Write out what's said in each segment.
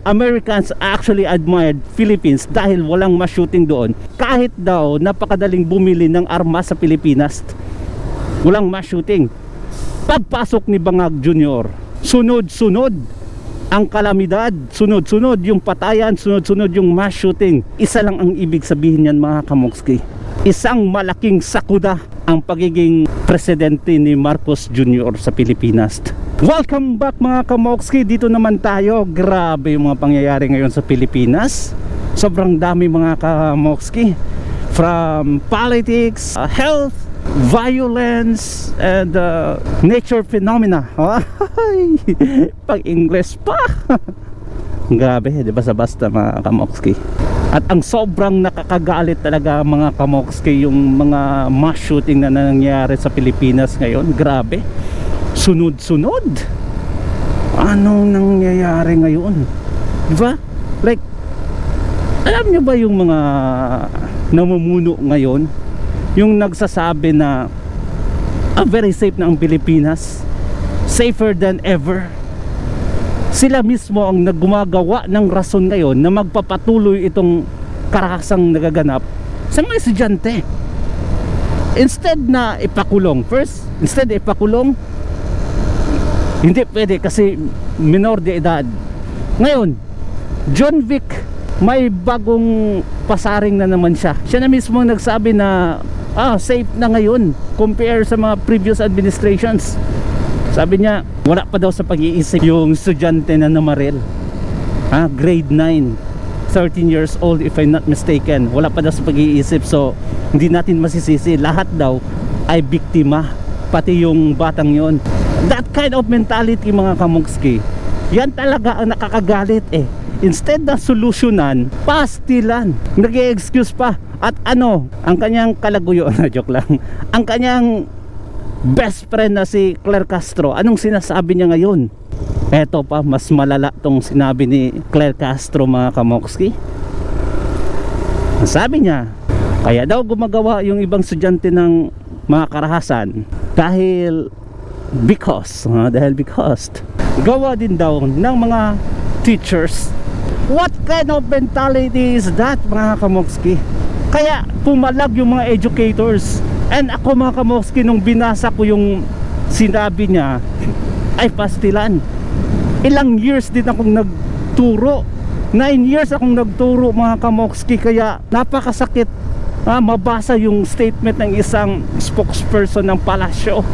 Americans actually admired Philippines dahil walang mass shooting doon. Kahit daw napakadaling bumili ng armas sa Pilipinas, walang mass shooting. Pagpasok ni Bangag Jr., sunod-sunod ang kalamidad, sunod-sunod yung patayan, sunod-sunod yung mass shooting. Isa lang ang ibig sabihin niyan, mga kamokski. Isang malaking sakuda ang pagiging presidente ni Marcos Jr. sa Pilipinas. Welcome back mga kamokski, dito naman tayo. Grabe yung mga pangyayari ngayon sa Pilipinas. Sobrang dami mga kamokski. From politics, health, violence, and nature phenomena. Pag-English pa. Grabe, di ba sa basta mga kamokski. At ang sobrang nakakagalit talaga mga kamokski, yung mga mass shooting na nangyayari sa Pilipinas ngayon. Grabe, sunod-sunod. Anong nangyayari ngayon? Di ba? Like, alam nyo ba yung mga namumuno ngayon, yung nagsasabi na very safe na ang Pilipinas, safer than ever? Sila mismo ang naggumagawa ng rason ngayon na magpapatuloy itong karahasang nagaganap sa mga estudyante. Instead na ipakulong, hindi pwede kasi minor de edad. Ngayon, John Vic, may bagong pasaring na naman siya. Siya na mismo nagsabi na safe na ngayon compare sa mga previous administrations. Sabi niya, wala pa daw sa pag-iisip yung estudyante na namaril. Grade 9, 13 years old if I'm not mistaken. Wala pa daw sa pag-iisip, so hindi natin masisisi. Lahat daw ay biktima, pati yung batang yon. That kind of mentality mga kamokski, yan talaga ang nakakagalit eh. Instead na solusyonan, pastilan, nag-i-excuse pa. At ang kanyang kalaguyo, joke lang, ang kanyang best friend na si Claire Castro, anong sinasabi niya ngayon? Eto pa, mas malala tong sinabi ni Claire Castro mga kamokski. Sabi niya, kaya daw gumagawa yung ibang estudyante ng mga karahasan because gawa din daw ng mga teachers. What kind of mentality is that mga kamokski? Kaya pumalag yung mga educators. And ako mga kamokski, nung binasa ko yung sinabi niya, ay pastilan. Ilang years din akong nagturo, 9 years akong nagturo mga kamokski. Kaya napakasakit mabasa yung statement ng isang spokesperson ng palasyo.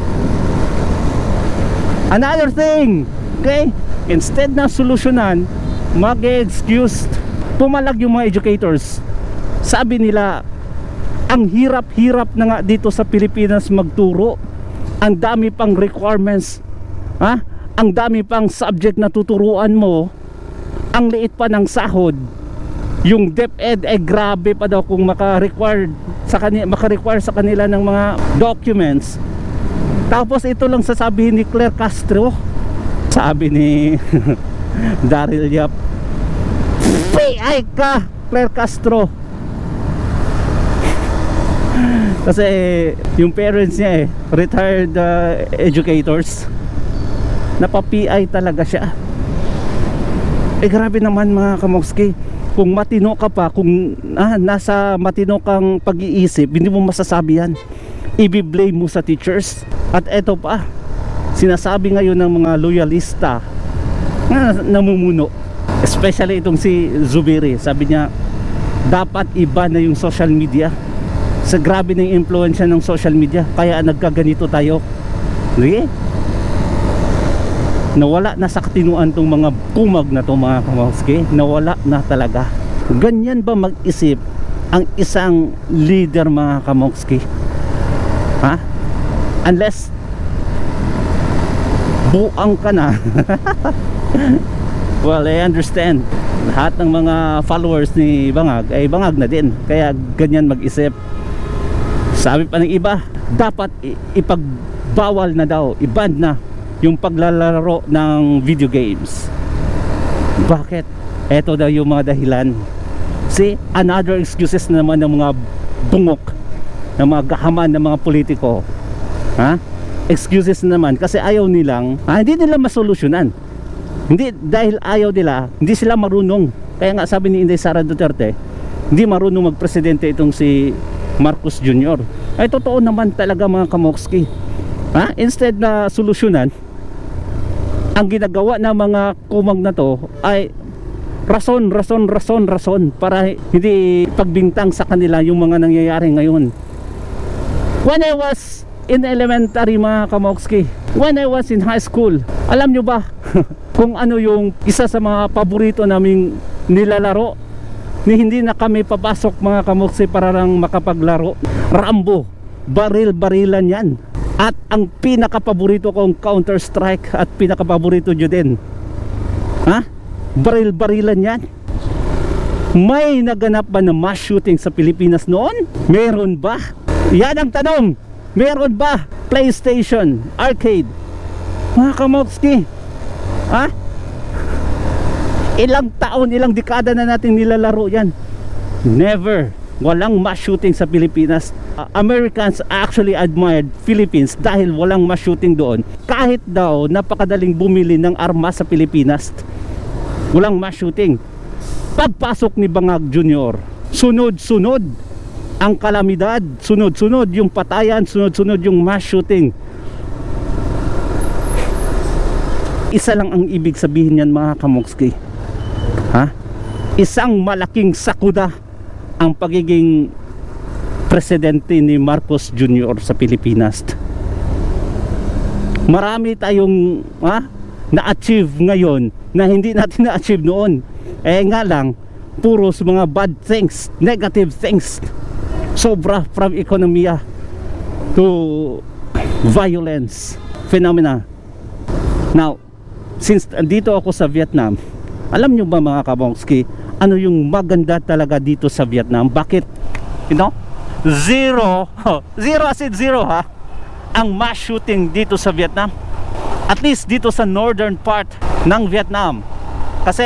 Another thing, okay, instead na solusyonan, mag-excuse, pumalag yung mga educators. Sabi nila, ang hirap-hirap na nga dito sa Pilipinas magturo. Ang dami pang requirements, ang dami pang subject na tuturuan mo. Ang liit pa ng sahod. Yung DepEd grabe pa daw kung maka-require sa kanila ng mga documents. Tapos ito lang sasabihin ni Claire Castro. Sabi ni Daryl Yap, PI ka Claire Castro. Kasi yung parents niya retired educators. Napa-PI talaga siya. Grabe naman mga kamokski. Kung matino ka pa, kung nasa matino kang pag-iisip, hindi mo masasabi yan. I-blame mo sa teachers. At eto pa, sinasabi ngayon ng mga loyalista na namumuno, especially itong si Zubiri. Sabi niya, dapat iba na yung social media. Sa grabe ng influensya ng social media, kaya nagkaganito tayo. Okay? Nawala na sa katinuan tong mga kumag na to mga kamokski. Nawala na talaga. Ganyan ba mag-isip ang isang leader mga kamokski? Unless buang ka na. Well, I understand. Lahat ng mga followers ni Bangag ay Bangag na din. Kaya ganyan mag-isip. Sabi pa ng iba, dapat ipagbawal na daw, i-ban na yung paglalaro ng video games. Bakit? Eto daw yung mga dahilan. See, another excuses na naman ng mga bungok, ng mga gahaman ng mga politiko. Excuses na naman kasi ayaw nilang, hindi nila masolusyonan. Hindi dahil ayaw nila, hindi sila marunong. Kaya nga sabi ni Inday Sara Duterte, hindi marunong magpresidente itong si Marcos Jr. Ay totoo naman talaga mga kamokski. Instead na solusyonan, ang ginagawa ng mga kumag na to ay rason para hindi pagbintang sa kanila yung mga nangyayari ngayon. When I was in elementary mga kamokski, when I was in high school, alam nyo ba kung ano yung isa sa mga paborito naming nilalaro? Hindi na kami papasok mga kamokski para lang makapaglaro. Rambo, baril-barilan yan. At ang pinakapaborito kong Counter Strike at pinakapaborito nyo din, baril-barilan yan. May naganap ba na mass shooting sa Pilipinas noon? Meron ba? Yan ang tanong. Meron ba PlayStation, arcade? Mga kamokski, ilang taon, ilang dekada na natin nilalaro yan. Never. Walang mass shooting sa Pilipinas. Americans actually admired Philippines dahil walang mass shooting doon. Kahit daw napakadaling bumili ng armas sa Pilipinas, walang mass shooting. Pagpasok ni Bangag Jr., sunod-sunod ang kalamidad, sunod-sunod yung patayan, sunod-sunod yung mass shooting. Isa lang ang ibig sabihin yan mga kamokski, isang malaking sakuda ang pagiging presidente ni Marcos Jr. sa Pilipinas. Marami tayong na-achieve ngayon na hindi natin na-achieve noon. Nga lang, puros mga bad things, negative things. Sobra, from ekonomiya to violence phenomena. Now, since dito ako sa Vietnam, alam nyo ba mga kamokski, ano yung maganda talaga dito sa Vietnam? Bakit? Zero as in zero ang mass shooting dito sa Vietnam. At least dito sa northern part ng Vietnam. Kasi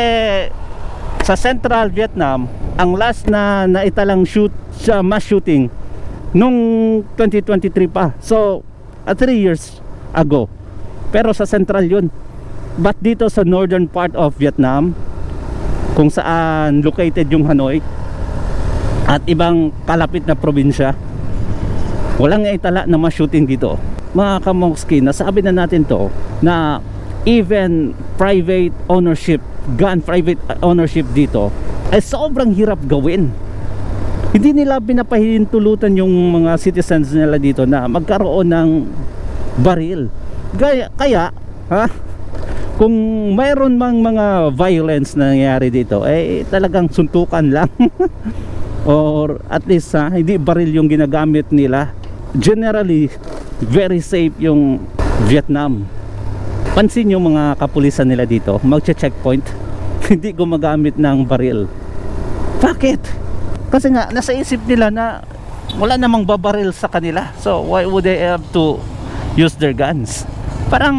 sa central Vietnam, ang last na naitalang mass shooting nung 2023 pa. So 3 years ago. Pero sa central yun. But dito sa northern part of Vietnam, kung saan located yung Hanoi at ibang kalapit na probinsya, walang naitala na mass shooting dito. Mga kamokski, nasabi na natin to na even private ownership, gun private ownership dito ay sobrang hirap gawin. Hindi nila pinapahintulutan yung mga citizens nila dito na magkaroon ng baril. Kaya kung mayroon mang mga violence na nangyayari dito, talagang suntukan lang or at least hindi baril yung ginagamit nila. Generally, very safe yung Vietnam. Pansin yung mga kapulisan nila dito, magche-checkpoint, hindi gumagamit ng baril. Bakit? Kasi nga nasa isip nila na wala namang babaril sa kanila, so why would they have to use their guns? Parang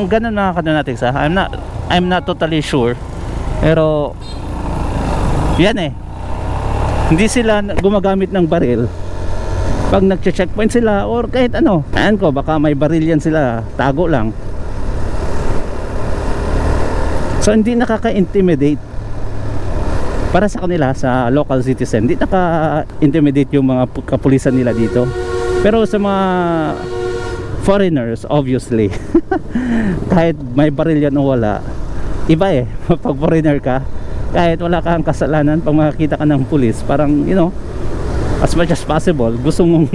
ganun na natin sa I'm not totally sure, pero yan hindi sila gumagamit ng baril pag nagche-checkpoint sila or kahit ano. Ayan ko, baka may baril yan sila, tago lang. So hindi nakaka-intimidate para sa kanila, sa local citizen. Hindi naka-intimidate yung mga kapulisan nila dito. Pero sa mga foreigners, obviously kahit may baril yan o wala, iba pag foreigner ka, kahit wala kang kasalanan, pag makakita ka ng pulis, parang as much as possible gusto mong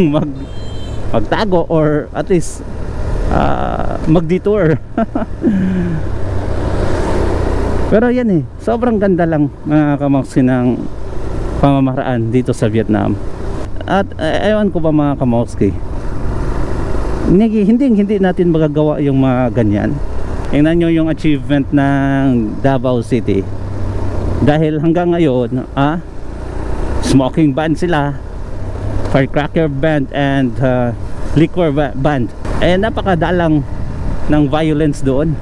magtago or at least mag-detour. Pero yan sobrang ganda lang mga kamokski ng pamamaraan dito sa Vietnam. At ewan ko ba mga kamokski, hindi natin magagawa yung mga ganyan. Tingnan nyo yung achievement ng Davao City. Dahil hanggang ngayon smoking ban sila, firecracker ban, and liquor ban. Napakadalang ng violence doon.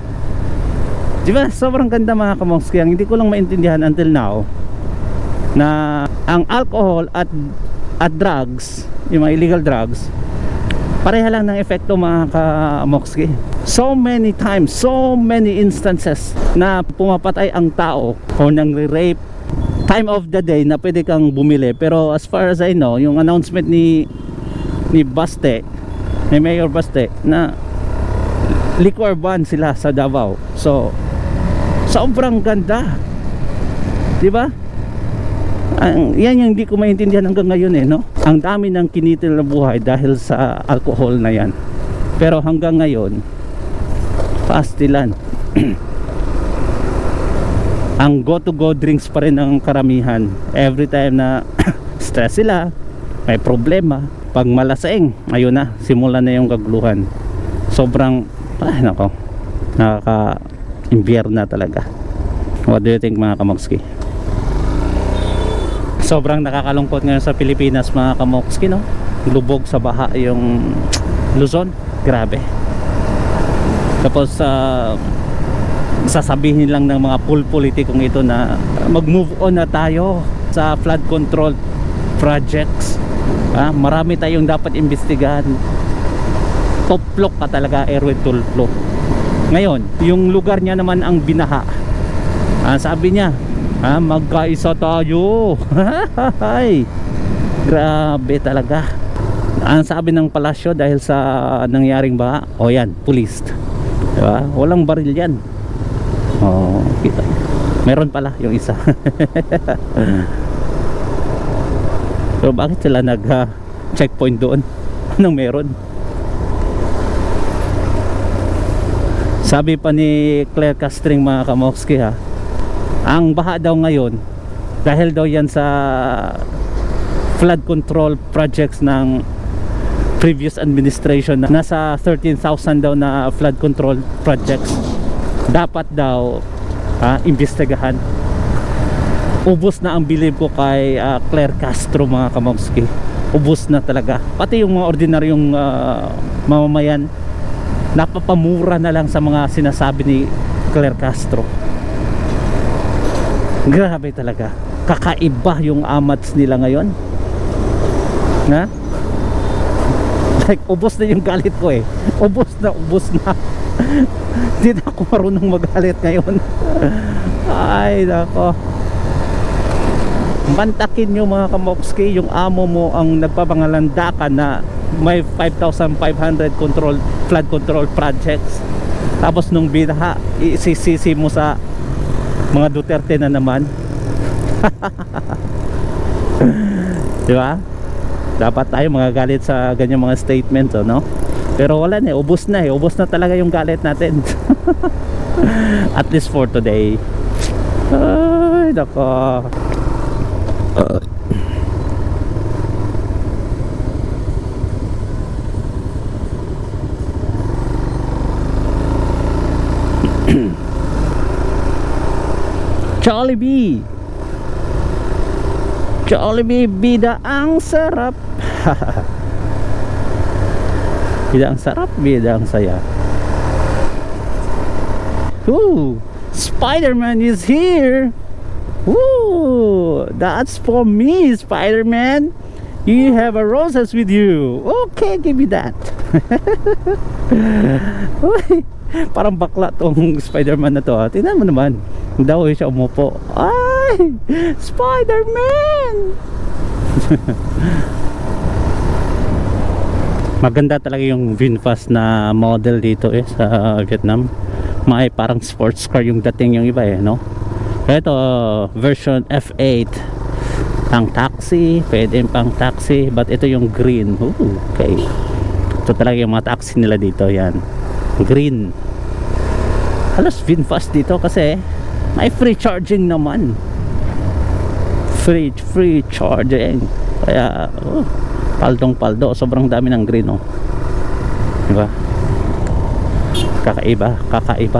Diba? Sobrang ganda mga kamokski. Ang hindi ko lang maintindihan until now na ang alcohol at drugs, yung mga illegal drugs, Pareha lang ng epekto mga ka-Moxki. So many times, so many instances na pumapatay ang tao o nang-rape. Time of the day na pwede kang bumili. Pero as far as I know, yung announcement ni Baste, ni Mayor Baste, na liquor ban sila sa Davao. So sobrang ganda, di ba? Yan yung hindi ko maintindihan hanggang ngayon no? Ang dami ng kinitil na buhay dahil sa alcohol na yan. Pero hanggang ngayon, pastilan. Ang go-to-go drinks pa rin ang karamihan. Every time na stress sila, may problema, pag malasing, ayun na, simulan na yung kaguluhan. Sobrang, nako, nakaka-imbiyer na talaga. What do you think mga Kamoxki? Sobrang nakakalungkot ngayon sa Pilipinas mga Kamoxki, no? Lubog sa baha yung Luzon. Grabe. Tapos sasabihin lang ng mga politikong ito na mag-move on na tayo sa flood control projects. Marami tayong dapat imbestigahan. Tuplok pa talaga, Erwin Tulfo. Ngayon, yung lugar niya naman ang binaha. Sabi niya, magkaisa tayo. Grabe talaga. Ang sabi ng palasyo dahil sa nangyaring baha, yan, pulis. Diba? Walang baril yan. Kita. Meron pala yung isa. So bakit sila checkpoint doon? Anong meron? Sabi pa ni Claire Castring mga Kamoxki ang baha daw ngayon dahil daw yan sa flood control projects ng previous administration. Nasa 13,000 daw na flood control projects. Dapat daw imbestigahan. Ubos na ang bilib ko kay Claire Castro mga Kamoxki. Ubos na talaga. Pati yung mga ordinaryong mamamayan, napapamura na lang sa mga sinasabi ni Claire Castro. Grabe talaga. Kakaiba yung amats nila ngayon. Like, ubos na yung galit ko ubos na hindi na ako marunong magalit ngayon. Ay nako, bantakin nyo mga Kamoxki, yung amo mo ang nagpapangalandakan na may 5,500 flood control projects, tapos nung binaha isisisi mo sa mga Duterte na naman. Diba? Dapat tayo magagalit sa ganyan mga statements, no? Pero wala na, ubos na ubos na talaga yung galit natin. At least for today. Ay nako. Jollibee, Jollibee, bida ang sarap. Bida ang sarap, bida ang saya. Ooh, Spider-Man is here. Ooh, that's for me, Spider-Man. You have a roses with you. Okay, give me that. Uy, parang bakla tong Spider-Man na to. Tingnan mo naman. Daw siya umupo. Ay, Spider-Man. Maganda talaga yung VinFast na model dito sa Vietnam. May parang sports car yung dating yung iba no? Ito version F8 pang taxi, pwede pang taxi, but ito yung green. Okay, ito talaga yung mga taxi nila dito, yan green. Halos VinFast dito kasi may free charging naman, free charging, kaya paldong paldo, sobrang dami ng green diba? Kakaiba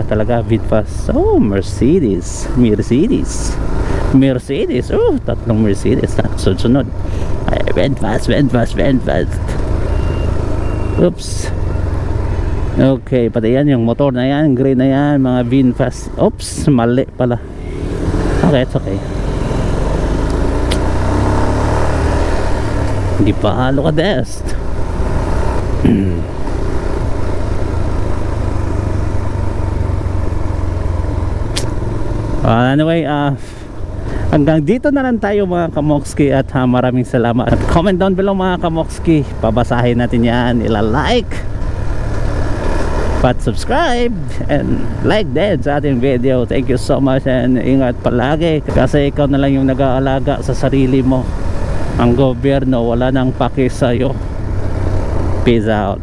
talaga VinFast. Mercedes. Tatlong Mercedes na sunod. Ay, VinFast. Oops. Okay, pati yan yung motor na yan, green na yan, mga VinFast. Oops, mali pala. Okay, it's okay. Hindi pa look at this. Anyway, hanggang dito na lang tayo mga kamokski, at maraming salamat. At comment down below mga kamokski, pabasahin natin yan, ila-like, pat subscribe and like din sa ating video. Thank you so much, and ingat palagi, kasi ikaw na lang yung nag-aalaga sa sarili mo. Ang gobyerno wala nang paki sa'yo. Peace out.